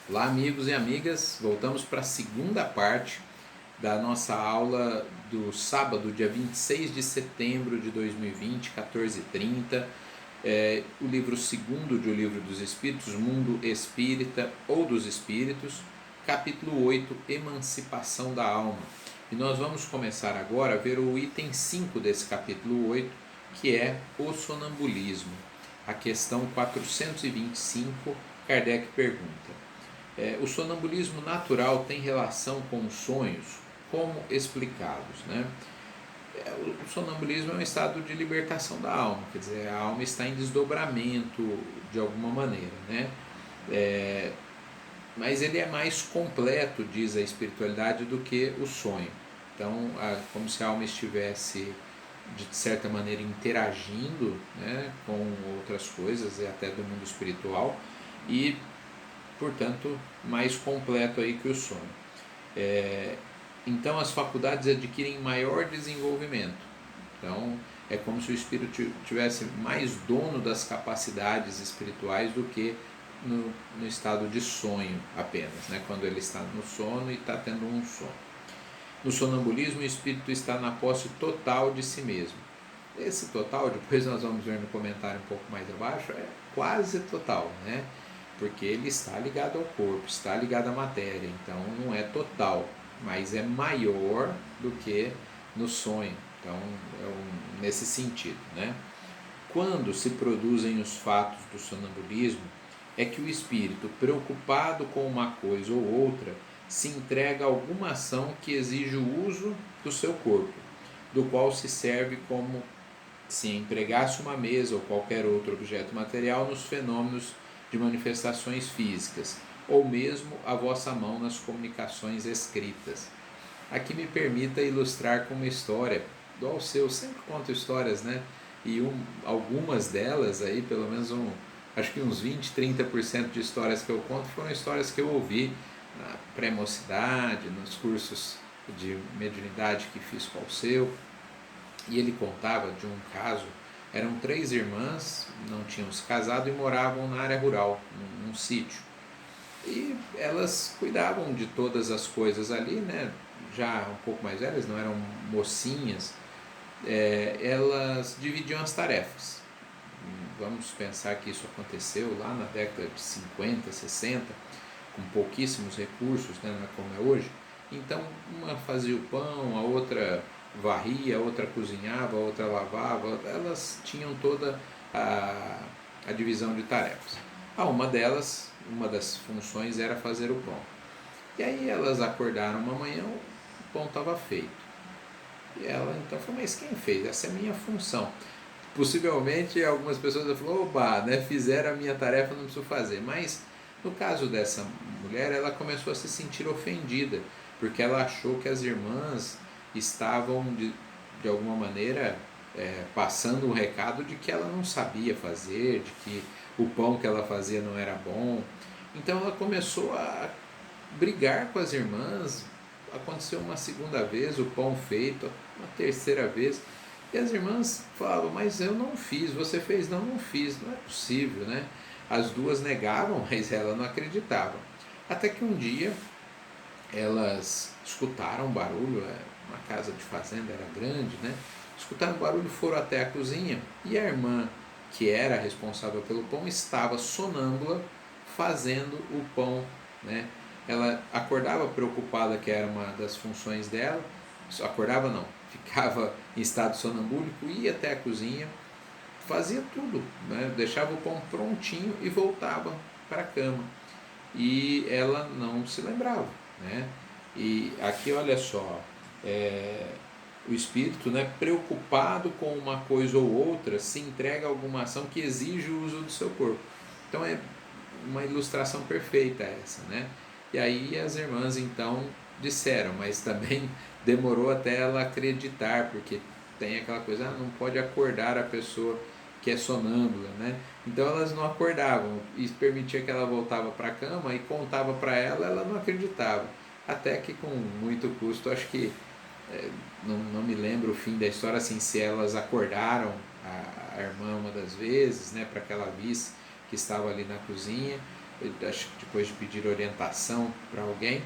Olá, amigos e amigas, voltamos para a segunda parte da nossa aula do sábado, dia 26 de setembro de 2020, 14h30. O livro segundo de O Livro dos Espíritos, Mundo Espírita ou dos Espíritos, capítulo 8, Emancipação da Alma. E nós vamos começar agora a ver o item 5 desse capítulo 8, que é o sonambulismo. A questão 425, Kardec pergunta: o sonambulismo natural tem relação com os sonhos? Como explicá-los? Né? O sonambulismo é um estado de libertação da alma, quer dizer, a alma está em desdobramento de alguma maneira, né? Mas ele é mais completo, diz a espiritualidade, do que o sonho. Então, como se a alma estivesse, de certa maneira, interagindo, né, com outras coisas, e até do mundo espiritual, e portanto mais completo aí que o sono. Então as faculdades adquirem maior desenvolvimento. Então é como se o espírito tivesse mais dono das capacidades espirituais do que no estado de sonho apenas, né? Quando ele está no sono e está tendo um sono. No sonambulismo o espírito está na posse total de si mesmo. Esse total, depois nós vamos ver no comentário um pouco mais abaixo, é quase total, né? Porque ele está ligado ao corpo, está ligado à matéria, então não é total, mas é maior do que no sonho. Então, nesse sentido, né? Quando se produzem os fatos do sonambulismo, é que o espírito, preocupado com uma coisa ou outra, se entrega a alguma ação que exige o uso do seu corpo, do qual se serve como se empregasse uma mesa ou qualquer outro objeto material nos fenômenos de manifestações físicas, ou mesmo a vossa mão nas comunicações escritas. Aqui me permita ilustrar com uma história do Alceu. Eu sempre conto histórias, né? E algumas delas aí, pelo menos acho que uns 20, 30% de histórias que eu conto foram histórias que eu ouvi na pré-mocidade, nos cursos de mediunidade que fiz com o Alceu. E ele contava de um caso. Eram 3 irmãs, não tinham se casado e moravam na área rural, num sítio. E elas cuidavam de todas as coisas ali, né? Já um pouco mais velhas, não eram mocinhas. Elas dividiam as tarefas. Vamos pensar que isso aconteceu lá na década de 50, 60, com pouquíssimos recursos, né? Não é como é hoje. Então, uma fazia o pão, a outra varria, a outra cozinhava, a outra lavava. Elas tinham toda a divisão de tarefas. Uma delas, uma das funções era fazer o pão. E aí elas acordaram uma manhã, o pão estava feito. E ela então falou: mas quem fez? Essa é a minha função. Possivelmente algumas pessoas falaram: oba, né, fizeram a minha tarefa, não preciso fazer. Mas no caso dessa mulher, ela começou a se sentir ofendida, porque ela achou que as irmãs estavam de alguma maneira passando um recado de que ela não sabia fazer, de que o pão que ela fazia não era bom. Então ela começou a brigar com as irmãs. Aconteceu uma segunda vez, o pão feito, uma terceira vez, e as irmãs falavam: mas eu não fiz, você fez? Não, não fiz, não é possível, né? As duas negavam, mas ela não acreditava. Até que um dia elas escutaram um barulho, uma casa de fazenda era grande, né? Escutaram o barulho, foram até a cozinha e a irmã, que era responsável pelo pão, estava sonâmbula fazendo o pão, né? Ela acordava preocupada, que era uma das funções dela, acordava não, ficava em estado sonambúlico, ia até a cozinha, fazia tudo, né? Deixava o pão prontinho e voltava para a cama. E ela não se lembrava, né? E aqui olha só, o espírito, né, preocupado com uma coisa ou outra, se entrega a alguma ação que exige o uso do seu corpo. Então é uma ilustração perfeita essa, né? E aí as irmãs então disseram, mas também demorou até ela acreditar, porque tem aquela coisa: não pode acordar a pessoa que é sonâmbula, né? Então elas não acordavam e permitia que ela voltava para a cama e contava para ela não acreditava. Até que com muito custo, acho que não me lembro o fim da história, assim, se elas acordaram a irmã uma das vezes, né, para que ela visse que estava ali na cozinha, acho que depois de pedir orientação para alguém,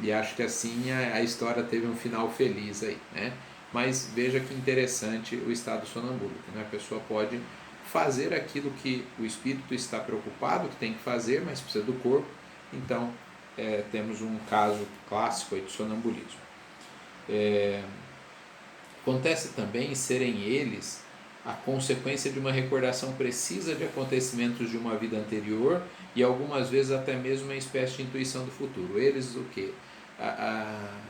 e acho que assim a história teve um final feliz aí, né? Mas veja que interessante o estado sonambúlico, né? A pessoa pode fazer aquilo que o espírito está preocupado, que tem que fazer, mas precisa do corpo. Então, temos um caso clássico aí de sonambulismo. Acontece também serem eles a consequência de uma recordação precisa de acontecimentos de uma vida anterior e algumas vezes até mesmo uma espécie de intuição do futuro. Eles o quê?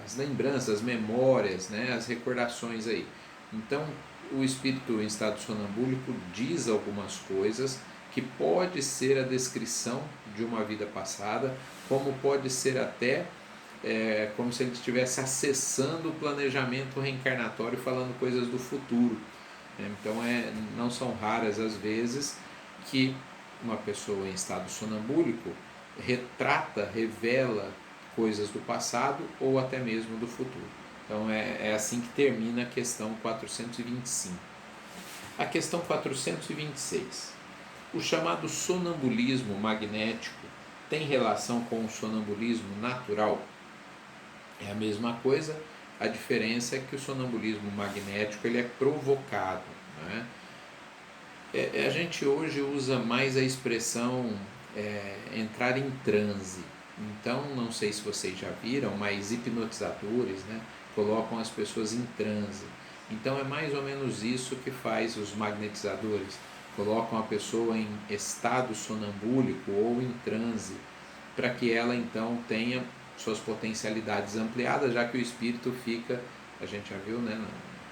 As lembranças, as memórias, né? As recordações aí. Então, o espírito em estado sonambúlico diz algumas coisas que pode ser a descrição de uma vida passada, como pode ser até como se ele estivesse acessando o planejamento reencarnatório, falando coisas do futuro. Então não são raras as vezes que uma pessoa em estado sonambúlico retrata, revela coisas do passado ou até mesmo do futuro. Então é assim que termina a questão 425. A questão 426. O chamado sonambulismo magnético tem relação com o sonambulismo natural? É a mesma coisa, a diferença é que o sonambulismo magnético ele é provocado, né? A gente hoje usa mais a expressão entrar em transe. Então, não sei se vocês já viram, mas hipnotizadores, né, colocam as pessoas em transe. Então, é mais ou menos isso que faz os magnetizadores. Colocam a pessoa em estado sonambúlico ou em transe, para que ela então tenha suas potencialidades ampliadas, já que o espírito fica, a gente já viu, né,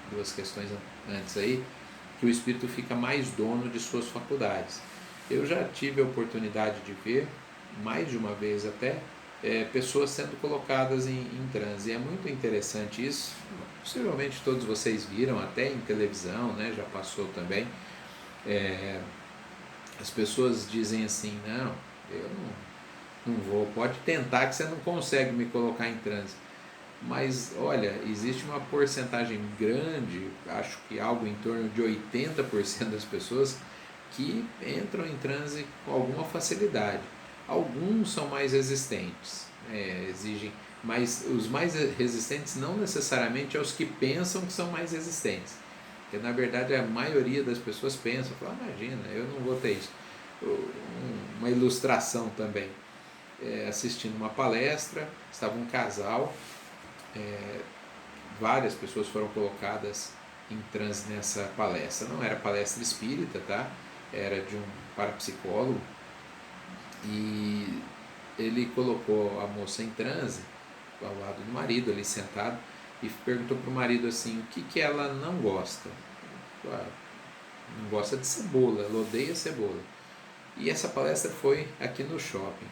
duas questões antes aí, que o espírito fica mais dono de suas faculdades. Eu já tive a oportunidade de ver, mais de uma vez até, pessoas sendo colocadas em transe. É muito interessante isso, possivelmente todos vocês viram, até em televisão, né, já passou também. As pessoas dizem assim, não, eu não vou, pode tentar que você não consegue me colocar em transe. Mas olha, existe uma porcentagem grande, acho que algo em torno de 80% das pessoas que entram em transe com alguma facilidade. Alguns são mais resistentes, exigem, mas os mais resistentes não necessariamente é os que pensam que são mais resistentes. Porque na verdade a maioria das pessoas pensa, fala, imagina, eu não vou ter isso. Uma ilustração também. Assistindo uma palestra, estava um casal, várias pessoas foram colocadas em transe nessa palestra. Não era palestra espírita, tá? Era de um parapsicólogo, e ele colocou a moça em transe ao lado do marido, ali sentado, e perguntou para o marido assim, o que ela não gosta. Não gosta de cebola, ela odeia cebola. E essa palestra foi aqui no shopping.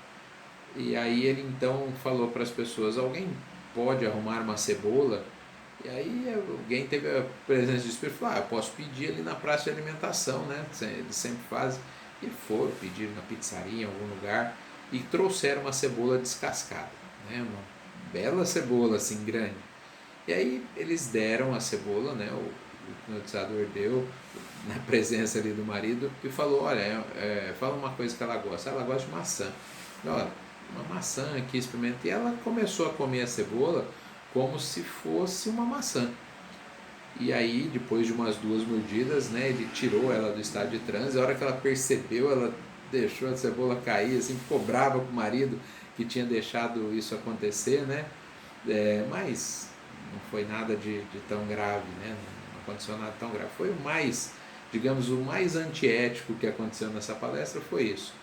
E aí ele então falou para as pessoas, alguém pode arrumar uma cebola? E aí alguém teve a presença de espírito e falou, eu posso pedir ali na praça de alimentação, né? Eles sempre fazem. E foram pedir na pizzaria, em algum lugar, e trouxeram uma cebola descascada, né? Uma bela cebola assim, grande. E aí eles deram a cebola, né? O hipnotizador deu na presença ali do marido e falou, olha, fala uma coisa que ela gosta. Ela gosta de maçã. Olha, uma maçã aqui, experimenta. E ela começou a comer a cebola como se fosse uma maçã. E aí, depois de umas 2 mordidas, né, ele tirou ela do estado de transe. A hora que ela percebeu, ela deixou a cebola cair, assim, ficou brava com o marido que tinha deixado isso acontecer, né? Mas não foi nada de tão grave, né? Não aconteceu nada tão grave. Foi o mais, digamos, o mais antiético que aconteceu nessa palestra foi isso.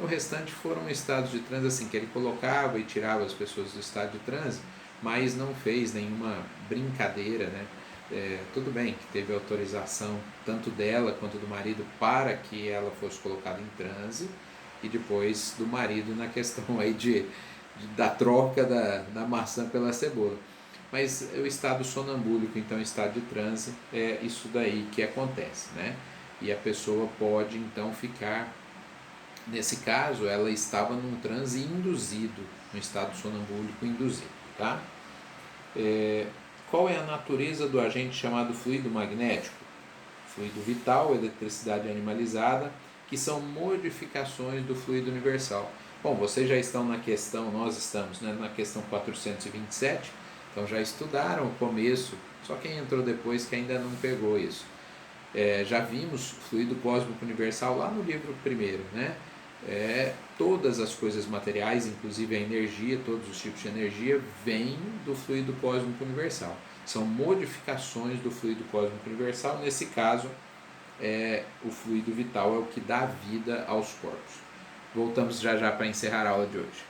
O restante foram estados de transe assim, que ele colocava e tirava as pessoas do estado de transe, mas não fez nenhuma brincadeira, né? Tudo bem que teve autorização tanto dela quanto do marido para que ela fosse colocada em transe, e depois do marido na questão aí da troca da maçã pela cebola. Mas o estado sonambúlico, então, o estado de transe, é isso daí que acontece, né? E a pessoa pode então ficar, nesse caso, ela estava num transe induzido, no estado sonambúlico induzido, tá? Qual é a natureza do agente chamado fluido magnético? Fluido vital, eletricidade animalizada, que são modificações do fluido universal. Bom, vocês já estão na questão, nós estamos, né, na questão 427, então já estudaram o começo, só quem entrou depois que ainda não pegou isso. Já vimos fluido cósmico universal lá no livro primeiro, né? Todas as coisas materiais, inclusive a energia, todos os tipos de energia, vêm do fluido cósmico universal. São modificações do fluido cósmico universal. Nesse caso, o fluido vital é o que dá vida aos corpos. Voltamos já já para encerrar a aula de hoje.